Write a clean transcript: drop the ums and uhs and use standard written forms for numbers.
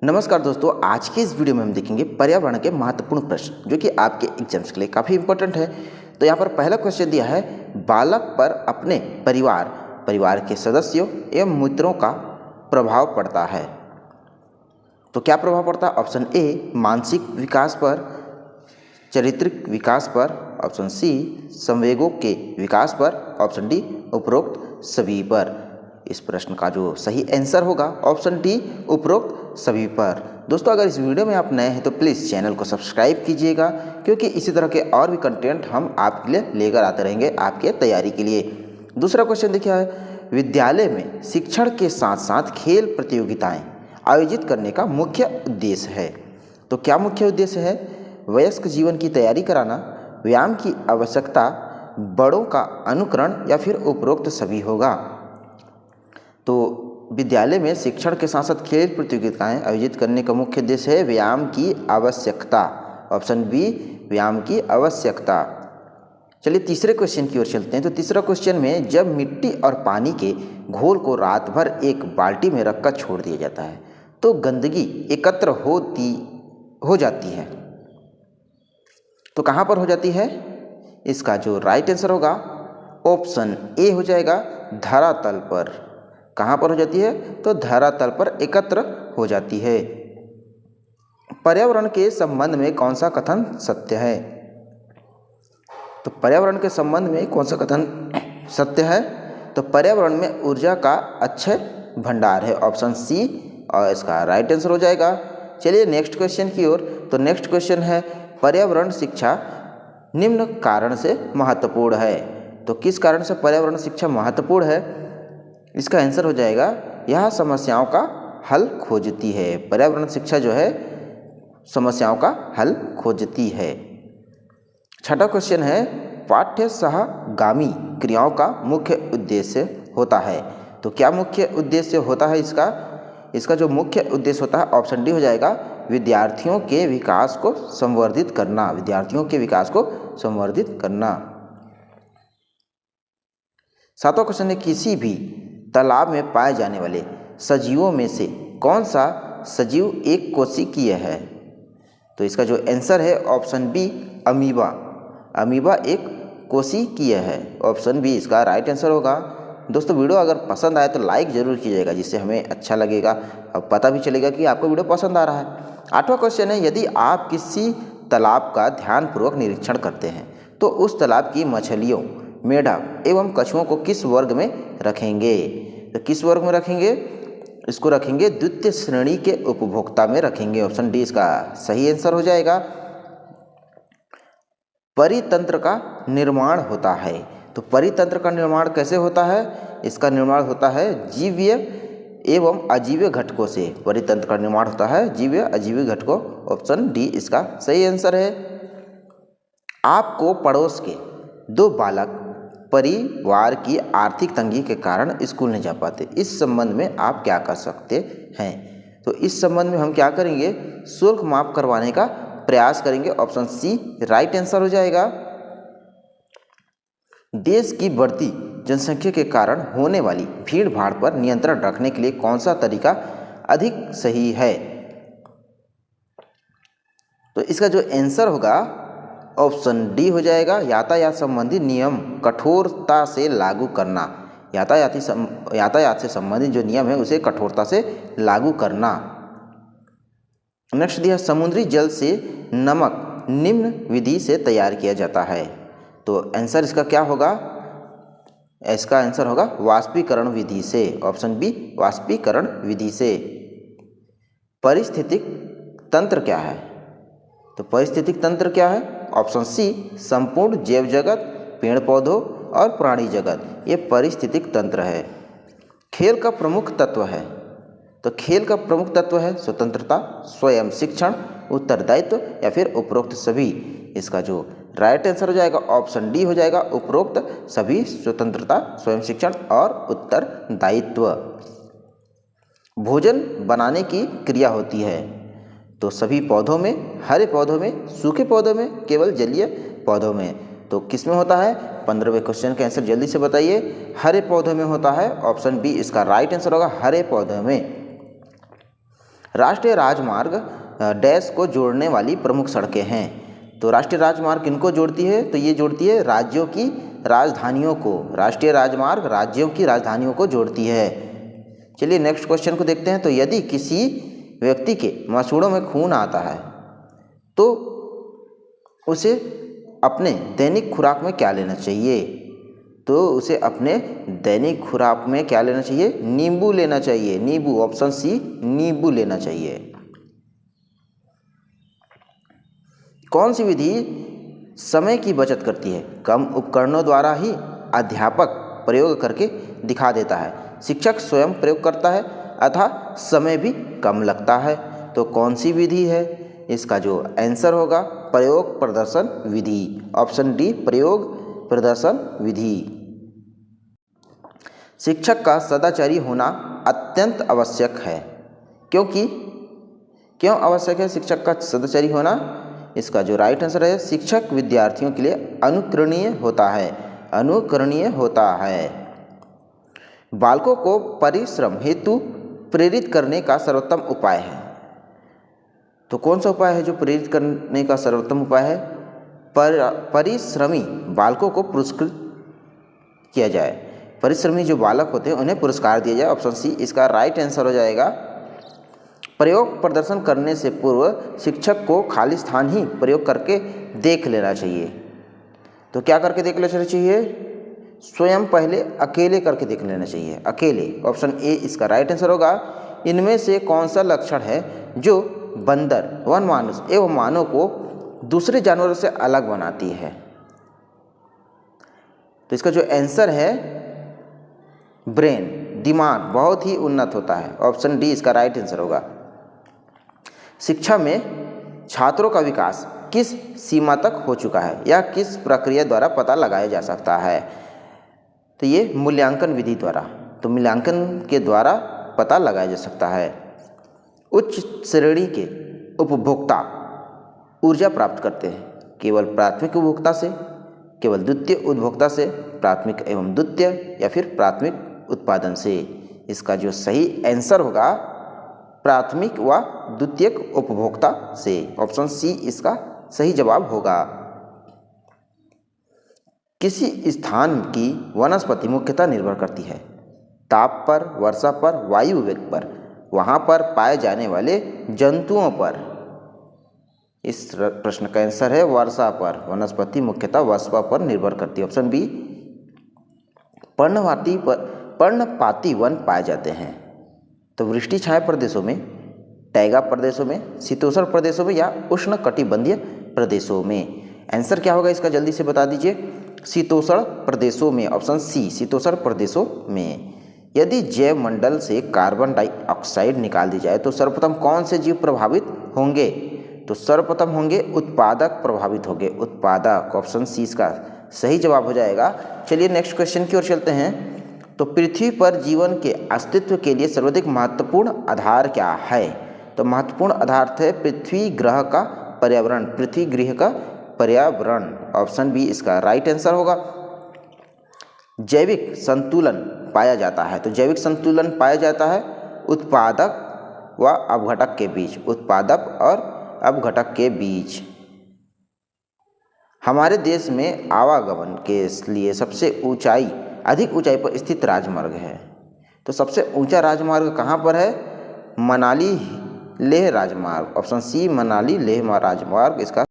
नमस्कार दोस्तों, आज के इस वीडियो में हम देखेंगे पर्यावरण के महत्वपूर्ण प्रश्न जो कि आपके एग्जाम्स के लिए काफ़ी इंपॉर्टेंट है। तो यहाँ पर पहला क्वेश्चन दिया है, बालक पर अपने परिवार के सदस्यों एवं मित्रों का प्रभाव पड़ता है। तो क्या प्रभाव पड़ता है? ऑप्शन ए मानसिक विकास पर, चारित्रिक विकास पर, ऑप्शन सी संवेगों के विकास पर, ऑप्शन डी उपरोक्त सभी पर। इस प्रश्न का जो सही आंसर होगा ऑप्शन डी उपरोक्त सभी पर। दोस्तों, अगर इस वीडियो में आप नए हैं तो प्लीज़ चैनल को सब्सक्राइब कीजिएगा, क्योंकि इसी तरह के और भी कंटेंट हम आपके लिए लेकर आते रहेंगे आपके तैयारी के लिए। दूसरा क्वेश्चन देखिए है, विद्यालय में शिक्षण के साथ साथ खेल प्रतियोगिताएं आयोजित करने का मुख्य उद्देश्य है। तो क्या मुख्य उद्देश्य है? वयस्क जीवन की तैयारी कराना, व्यायाम की आवश्यकता, बड़ों का अनुकरण या फिर उपरोक्त सभी होगा। तो विद्यालय में शिक्षण के साथ साथ खेल प्रतियोगिताएं आयोजित करने का मुख्य उद्देश्य है व्यायाम की आवश्यकता, ऑप्शन बी व्यायाम की आवश्यकता। चलिए तीसरे क्वेश्चन की ओर चलते हैं। तो तीसरा क्वेश्चन में, जब मिट्टी और पानी के घोल को रात भर एक बाल्टी में रखकर छोड़ दिया जाता है तो गंदगी एकत्र हो जाती है। तो कहाँ पर हो जाती है? इसका जो राइट आंसर होगा ऑप्शन ए हो जाएगा, धरातल पर। कहाँ पर हो जाती है? तो धरातल पर एकत्र हो जाती है। पर्यावरण के संबंध में कौन सा कथन सत्य है? तो पर्यावरण के संबंध में कौन सा कथन सत्य है? तो पर्यावरण में ऊर्जा का अक्षय भंडार है, ऑप्शन सी, और इसका राइट आंसर हो जाएगा। चलिए नेक्स्ट क्वेश्चन की ओर। तो नेक्स्ट क्वेश्चन है, पर्यावरण शिक्षा निम्न कारण से महत्वपूर्ण है। तो किस कारण से पर्यावरण शिक्षा महत्वपूर्ण है? इसका आंसर हो जाएगा, यह समस्याओं का हल खोजती है। पर्यावरण शिक्षा जो है समस्याओं का हल खोजती है। छठा क्वेश्चन है, पाठ्य सहगामी क्रियाओं का मुख्य उद्देश्य होता है। तो क्या मुख्य उद्देश्य होता है इसका जो मुख्य उद्देश्य होता है ऑप्शन डी हो जाएगा, विद्यार्थियों के विकास को संवर्धित करना, विद्यार्थियों के विकास को संवर्धित करना। सातवां क्वेश्चन है, किसी भी तालाब में पाए जाने वाले सजीवों में से कौन सा सजीव एक कोशिकीय है? तो इसका जो आंसर है ऑप्शन बी अमीबा। अमीबा एक कोशिकीय है, ऑप्शन बी इसका राइट आंसर होगा। दोस्तों, वीडियो अगर पसंद आए तो लाइक ज़रूर कीजिएगा, जिससे हमें अच्छा लगेगा और पता भी चलेगा कि आपको वीडियो पसंद आ रहा है। आठवां क्वेश्चन है, यदि आप किसी तालाब का ध्यानपूर्वक निरीक्षण करते हैं तो उस तालाब की मछलियों, मेढक एवं कछुओं को किस वर्ग में रखेंगे? तो किस वर्ग में रखेंगे? इसको रखेंगे द्वितीय श्रेणी के उपभोक्ता में रखेंगे, ऑप्शन डी इसका सही आंसर हो जाएगा। परितंत्र का निर्माण होता है। तो परितंत्र का निर्माण कैसे होता है? इसका निर्माण होता है जीवीय एवं अजीवीय घटकों से। परितंत्र का निर्माण होता है जीवीय अजीवीय घटकों, ऑप्शन डी इसका सही आंसर है। आपको पड़ोस के दो बालक परिवार की आर्थिक तंगी के कारण स्कूल नहीं जा पाते, इस संबंध में आप क्या कर सकते हैं? तो इस संबंध में हम क्या करेंगे? शुल्क माफ करवाने का प्रयास करेंगे, ऑप्शन सी राइट आंसर हो जाएगा। देश की बढ़ती जनसंख्या के कारण होने वाली भीड़ भाड़ पर नियंत्रण रखने के लिए कौन सा तरीका अधिक सही है? तो इसका जो आंसर होगा ऑप्शन डी हो जाएगा, यातायात संबंधी नियम कठोरता से लागू करना। यातायात से संबंधित जो नियम है उसे कठोरता से लागू करना। नेक्स्ट दिया, समुद्री जल से नमक निम्न विधि से तैयार किया जाता है। तो आंसर इसका क्या होगा? इसका आंसर होगा वाष्पीकरण विधि से, ऑप्शन बी वाष्पीकरण विधि से। पारिस्थितिक तंत्र क्या है? तो पारिस्थितिक तंत्र क्या है? ऑप्शन सी संपूर्ण जैव जगत, पेड़ पौधों और प्राणी जगत, ये पारिस्थितिक तंत्र है। खेल का प्रमुख तत्व है। तो खेल का प्रमुख तत्व है स्वतंत्रता, स्वयं शिक्षण, उत्तरदायित्व या फिर उपरोक्त सभी। इसका जो राइट आंसर हो जाएगा ऑप्शन डी हो जाएगा, उपरोक्त सभी, स्वतंत्रता, स्वयं शिक्षण और उत्तरदायित्व। भोजन बनाने की क्रिया होती है। तो सभी पौधों में, हरे पौधों में, सूखे पौधों में, केवल जलीय पौधों में। तो किस में होता है? 15वें क्वेश्चन का आंसर जल्दी से बताइए। हरे पौधों में होता है, ऑप्शन बी इसका राइट आंसर होगा, हरे पौधों में। राष्ट्रीय राजमार्ग डैश को जोड़ने वाली प्रमुख सड़कें हैं। तो राष्ट्रीय राजमार्ग किनको जोड़ती है? तो ये जोड़ती है राज्यों की राजधानियों को। राष्ट्रीय राजमार्ग राज्यों की राजधानियों को जोड़ती है। चलिए नेक्स्ट क्वेश्चन को देखते हैं। तो यदि किसी व्यक्ति के मसूड़ों में खून आता है तो उसे अपने दैनिक खुराक में क्या लेना चाहिए? तो उसे अपने दैनिक खुराक में क्या लेना चाहिए? नींबू लेना चाहिए। नींबू, ऑप्शन सी, नींबू लेना चाहिए। कौन सी विधि समय की बचत करती है? कम उपकरणों द्वारा ही अध्यापक प्रयोग करके दिखा देता है, शिक्षक स्वयं प्रयोग करता है अतः समय भी कम लगता है। तो कौन सी विधि है? इसका जो आंसर होगा प्रयोग प्रदर्शन विधि, ऑप्शन डी, प्रयोग प्रदर्शन विधि। शिक्षक का सदाचारी होना अत्यंत आवश्यक है। क्यों आवश्यक है शिक्षक का सदाचारी होना? इसका जो राइट आंसर है, शिक्षक विद्यार्थियों के लिए अनुकरणीय होता है। अनुकरणीय होता है। बालकों को परिश्रम हेतु प्रेरित करने का सर्वोत्तम उपाय है। तो कौन सा उपाय है जो प्रेरित करने का सर्वोत्तम उपाय है? परिश्रमी बालकों को पुरस्कृत किया जाए। परिश्रमी जो बालक होते हैं उन्हें पुरस्कार दिया जाए, ऑप्शन सी इसका राइट आंसर हो जाएगा। प्रयोग प्रदर्शन करने से पूर्व शिक्षक को खाली स्थान ही प्रयोग करके देख लेना चाहिए। तो क्या करके देख लेना चाहिए? स्वयं पहले अकेले करके देख लेना चाहिए, अकेले, ऑप्शन ए इसका राइट आंसर होगा। इनमें से कौन सा लक्षण है जो बंदर, वनमानुष एवं मानव को दूसरे जानवरों से अलग बनाती है? तो इसका जो आंसर है ब्रेन, दिमाग बहुत ही उन्नत होता है, ऑप्शन डी इसका राइट आंसर होगा। शिक्षा में छात्रों का विकास किस सीमा तक हो चुका है या किस प्रक्रिया द्वारा पता लगाया जा सकता है? तो ये मूल्यांकन विधि द्वारा, तो मूल्यांकन के द्वारा पता लगाया जा सकता है। उच्च श्रेणी के उपभोक्ता ऊर्जा प्राप्त करते हैं केवल प्राथमिक उपभोक्ता से, केवल द्वितीय उपभोक्ता से, प्राथमिक एवं द्वितीय या फिर प्राथमिक उत्पादन से। इसका जो सही आंसर होगा प्राथमिक व द्वितीयक उपभोक्ता से, ऑप्शन सी इसका सही जवाब होगा। किसी स्थान की वनस्पति मुख्यतः निर्भर करती है ताप पर, वर्षा पर, वायु वेग पर, वहाँ पर पाए जाने वाले जंतुओं पर। इस प्रश्न का आंसर है वर्षा पर। वनस्पति मुख्यतः वर्षा पर निर्भर करती है, ऑप्शन बी। पर्णपाती वन पाए जाते हैं तो वृष्टि छाया प्रदेशों में, टैगा प्रदेशों में, शीतोष्ण प्रदेशों में या उष्ण कटिबंधीय प्रदेशों में। आंसर क्या होगा इसका जल्दी से बता दीजिए? शीतोष्ण प्रदेशों में, ऑप्शन सी शीतोष्ण प्रदेशों में। यदि जैव मंडल से कार्बन डाइऑक्साइड निकाल दी जाए तो सर्वप्रथम कौन से जीव प्रभावित होंगे? तो सर्वप्रथम होंगे उत्पादक प्रभावित होंगे, उत्पादक, ऑप्शन सी इसका सही जवाब हो जाएगा। चलिए नेक्स्ट क्वेश्चन की ओर चलते हैं। तो पृथ्वी पर जीवन के अस्तित्व के लिए सर्वाधिक महत्वपूर्ण आधार क्या है? तो महत्वपूर्ण आधार है पृथ्वी ग्रह का पर्यावरण, पृथ्वी गृह का पर्यावरण, ऑप्शन बी इसका राइट आंसर होगा। जैविक संतुलन पाया जाता है, तो जैविक संतुलन पाया जाता है उत्पादक व अपघटक के बीच, उत्पादक और अपघटक के बीच। हमारे देश में आवागमन के लिए सबसे अधिक ऊंचाई पर स्थित राजमार्ग है। तो सबसे ऊंचा राजमार्ग कहाँ पर है? मनाली लेह राजमार्ग, ऑप्शन सी मनाली लेह राजमार्ग इसका